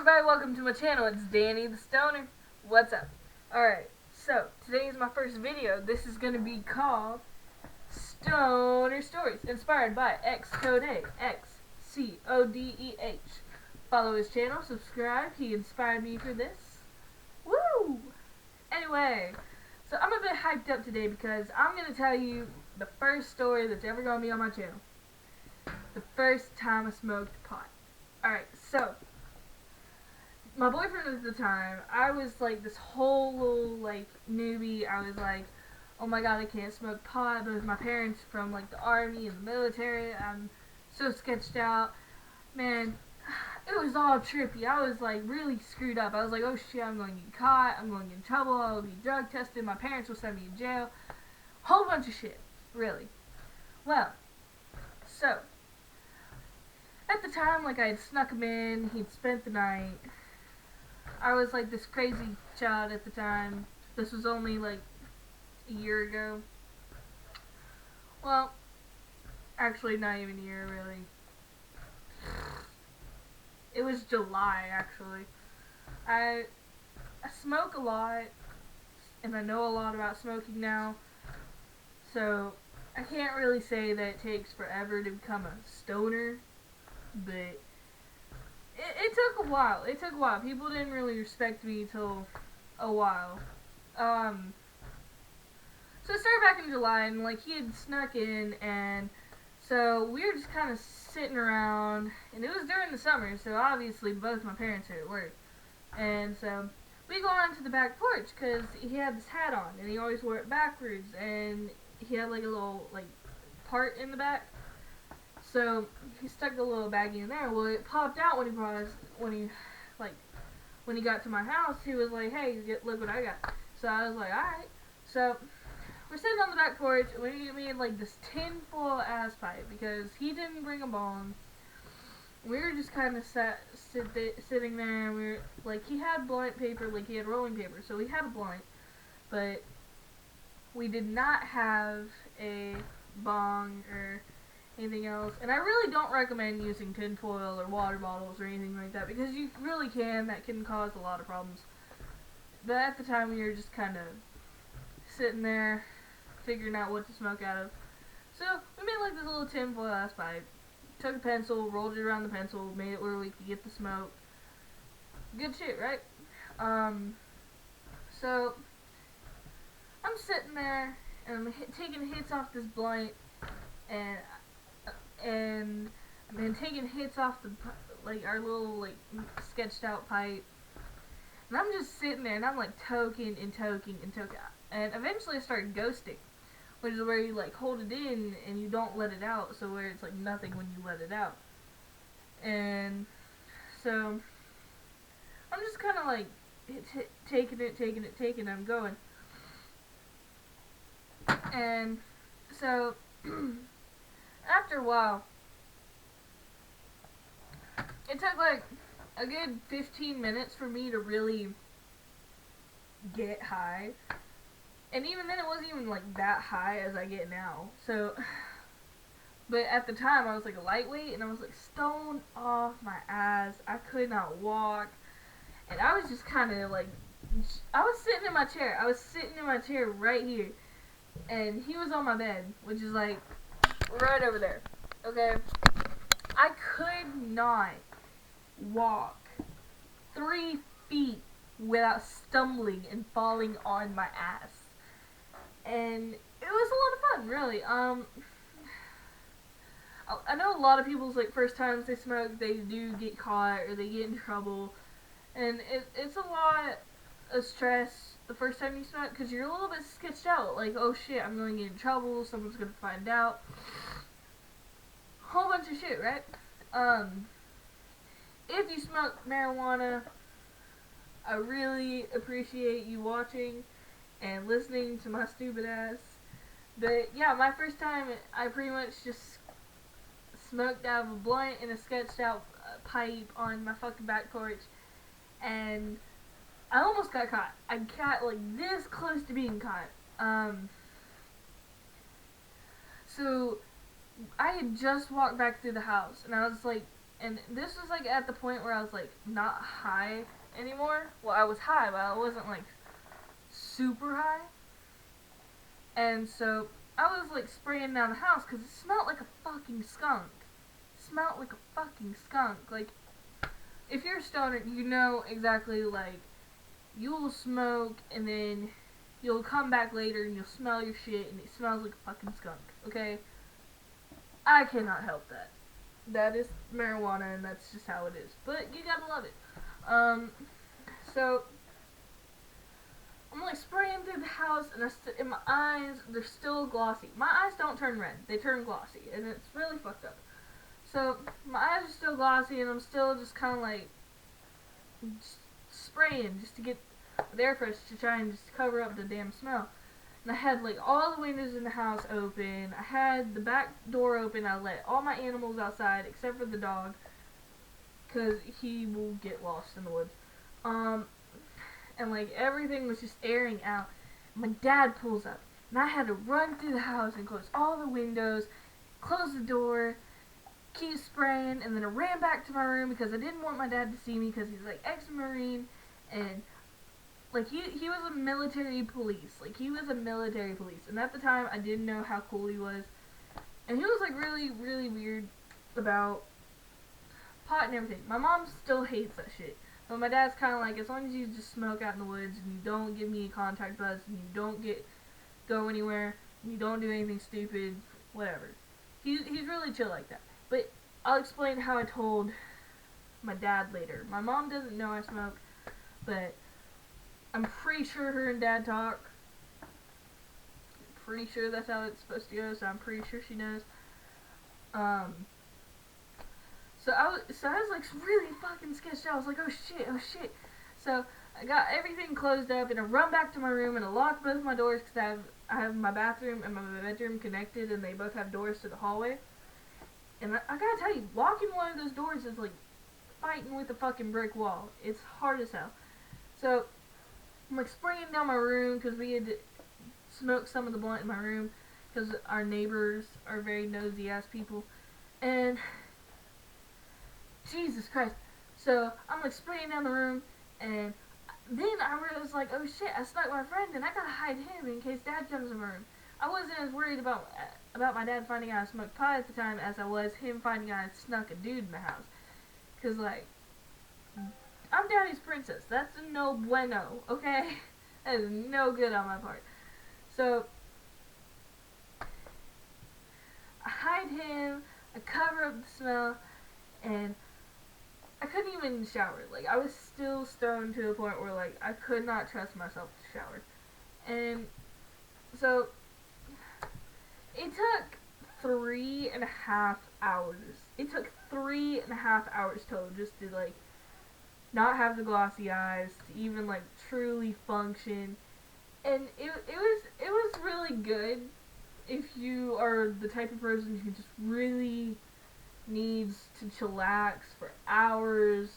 everybody, welcome to my channel. It's Danny the Stoner. What's up? Alright, so today is my first video. This is going to be called Stoner Stories, inspired by Xcodeh, Xcodeh. Follow his channel, subscribe. He inspired me for this. Woo! Anyway, so I'm a bit hyped up today because I'm going to tell you the first story that's ever going to be on my channel. The first time I smoked pot. Alright, so my boyfriend at the time, I was like this whole little like newbie. I was like, oh my god, I can't smoke pot, but with my parents from like the army and the military, I'm so sketched out. Man, it was all trippy. I was like really screwed up. I was like, oh shit, I'm going to get caught, I'm going to get in trouble, I'll be drug tested, my parents will send me in jail. Whole bunch of shit, really. Well, so at the time, like I had snuck him in, he'd spent the night. I was like this crazy child at the time. This was only like a year ago. Well, actually not even a year really. It was July actually. I smoke a lot and I know a lot about smoking now. So I can't really say that it takes forever to become a stoner, but it took a while. It took a while. People didn't really respect me till a while. So it started back in July, and like he had snuck in, and so we were just kind of sitting around, and it was during the summer, so obviously both my parents are at work, and so we go on to the back porch because he had this hat on, and he always wore it backwards, and he had like a little like part in the back. So he stuck the little baggie in there. Well, it popped out when he got to my house. He was like, "Hey, look what I got." So I was like, "All right." So we're sitting on the back porch. We made like this tin-foil ass pipe because he didn't bring a bong. We were just kind of sitting there. And we were like, he had blunt paper, like he had rolling paper, so we had a blunt, but we did not have a bong or anything else. And I really don't recommend using tinfoil or water bottles or anything like that because you really that can cause a lot of problems. But at the time we were just kind of sitting there figuring out what to smoke out of. So we made like this little tinfoil ass pipe. Took a pencil, rolled it around the pencil, made it where we could get the smoke. Good shit, right? So I'm sitting there and I'm taking hits off this blunt, and I've been taking hits off like our little like sketched out pipe, and I'm just sitting there and I'm like toking and toking and toking, and eventually I started ghosting, which is where you like hold it in and you don't let it out, so where it's like nothing when you let it out. And so I'm just kind of like taking it, I'm going, and so after a while, it took like a good 15 minutes for me to really get high. And even then it wasn't even like that high as I get now. So, but at the time I was like a lightweight and I was like stoned off my ass. I could not walk. And I was just kind of like, I was sitting in my chair. I was sitting in my chair right here. And he was on my bed, which is like right over there. Okay? I could not walk 3 feet without stumbling and falling on my ass. And it was a lot of fun, really. I know a lot of people's like first times they smoke, they do get caught or they get in trouble, and it's a lot of stress the first time you smoke because you're a little bit sketched out. Like, oh shit, I'm going to get in trouble. Someone's gonna find out. Whole bunch of shit, right? If you smoke marijuana, I really appreciate you watching and listening to my stupid ass. But yeah, my first time, I pretty much just smoked out of a blunt in a sketched out pipe on my fucking back porch, and I almost got caught. I got like this close to being caught. So I had just walked back through the house, and I was like And this was like at the point where I was like not high anymore. Well, I was high, but I wasn't like super high. And so I was like spraying down the house because it smelled like a fucking skunk. It smelled like a fucking skunk. Like, if you're a stoner, you know exactly, like, you'll smoke and then you'll come back later and you'll smell your shit and it smells like a fucking skunk, okay? I cannot help that. That is marijuana and that's just how it is. But you gotta love it. So I'm like spraying through the house and my eyes, they're still glossy. My eyes don't turn red, they turn glossy and it's really fucked up. So my eyes are still glossy and I'm still just kind of like just spraying just to get the air fresh to try and just cover up the damn smell. And I had like all the windows in the house open. I had the back door open. I let all my animals outside except for the dog because he will get lost in the woods. And like everything was just airing out. My dad pulls up and I had to run through the house and close all the windows, close the door, keep spraying, and then I ran back to my room because I didn't want my dad to see me because he's like ex-Marine and like he was a military police. Like he was a military police. And at the time I didn't know how cool he was. And he was like really, really weird about pot and everything. My mom still hates that shit. But my dad's kind of like, as long as you just smoke out in the woods and you don't give me a contact buzz and you don't go anywhere and you don't do anything stupid, whatever. He's really chill like that. But I'll explain how I told my dad later. My mom doesn't know I smoke, but I'm pretty sure her and dad talk. Pretty sure that's how it's supposed to go, so I'm pretty sure she knows. So I was like really fucking sketched out. I was like, oh shit. So I got everything closed up and I run back to my room and I locked both my doors because I have my bathroom and my bedroom connected and they both have doors to the hallway. And I gotta tell you, locking one of those doors is like fighting with a fucking brick wall. It's hard as hell. So I'm like spraying down my room because we had smoked some of the blunt in my room because our neighbors are very nosy ass people. And Jesus Christ. So I'm like spraying down the room and then I was like, oh shit, I snuck my friend and I gotta hide him in case dad comes in my room. I wasn't as worried about my dad finding out I smoked pot at the time as I was him finding out I snuck a dude in the house. Cause like, I'm daddy's princess. That's a no bueno, okay? That is no good on my part. So, I hide him, I cover up the smell, and I couldn't even shower. Like, I was still stoned to the point where, like, I could not trust myself to shower. And so it took 3.5 hours. It took 3.5 hours total just to, like, not have the glossy eyes, to even, like, truly function. And it was really good if you are the type of person who just really needs to chillax for hours.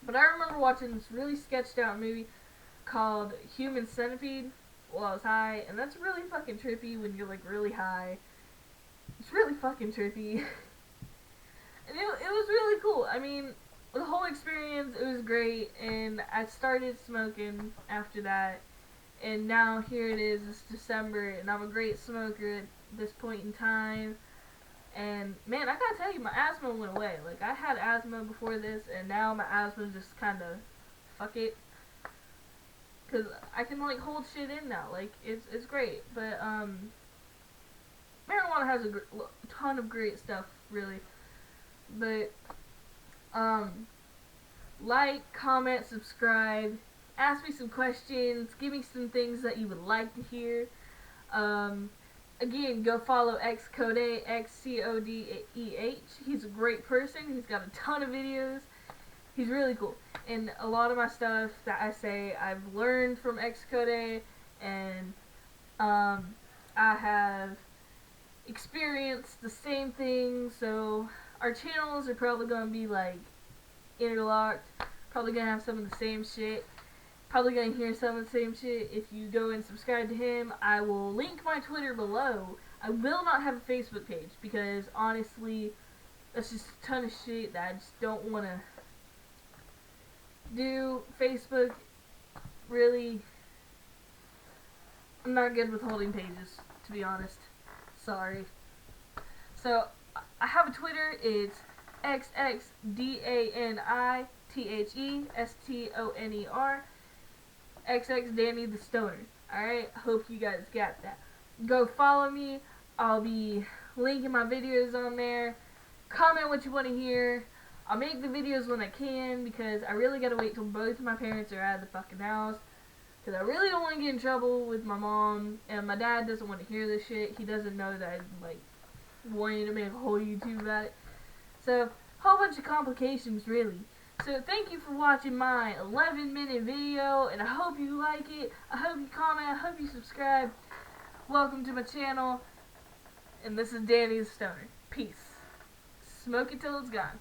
But I remember watching this really sketched out movie called Human Centipede while I was high, and that's really fucking trippy when you're like really high. It's really fucking trippy. And it was really cool. I mean, the whole experience, it was great, and I started smoking after that, and now here it is, it's December, and I'm a great smoker at this point in time. And man, I gotta tell you, my asthma went away. Like, I had asthma before this, and now my asthma just kinda, fuck it. Cause I can, like, hold shit in now. Like, it's great. But, marijuana has a ton of great stuff, really. But, like, comment, subscribe, ask me some questions, give me some things that you would like to hear. Again, go follow Xcodeh, Xcodeh. He's a great person. He's got a ton of videos. He's really cool. And a lot of my stuff that I say I've learned from Xcodeh, and I have experienced the same thing. So our channels are probably going to be like interlocked. Probably going to have some of the same shit. Probably gonna hear some of the same shit. If you go and subscribe to him, I will link my Twitter below. I will not have a Facebook page because honestly, That's just a ton of shit that I just don't want to do. Facebook, really, I'm not good with holding pages, to be honest. Sorry. So, I have a Twitter. It's XXDANITHESTONER. XX Danny the Stoner. Alright? Hope you guys got that. Go follow me. I'll be linking my videos on there. Comment what you want to hear. I'll make the videos when I can because I really gotta wait till both of my parents are out of the fucking house. Because I really don't want to get in trouble with my mom. And my dad doesn't want to hear this shit. He doesn't know that I'm like wanting to make a whole YouTube about it. So, whole bunch of complications really. So thank you for watching my 11-minute video, and I hope you like it. I hope you comment. I hope you subscribe. Welcome to my channel, and this is Danny the Stoner. Peace. Smoke it till it's gone.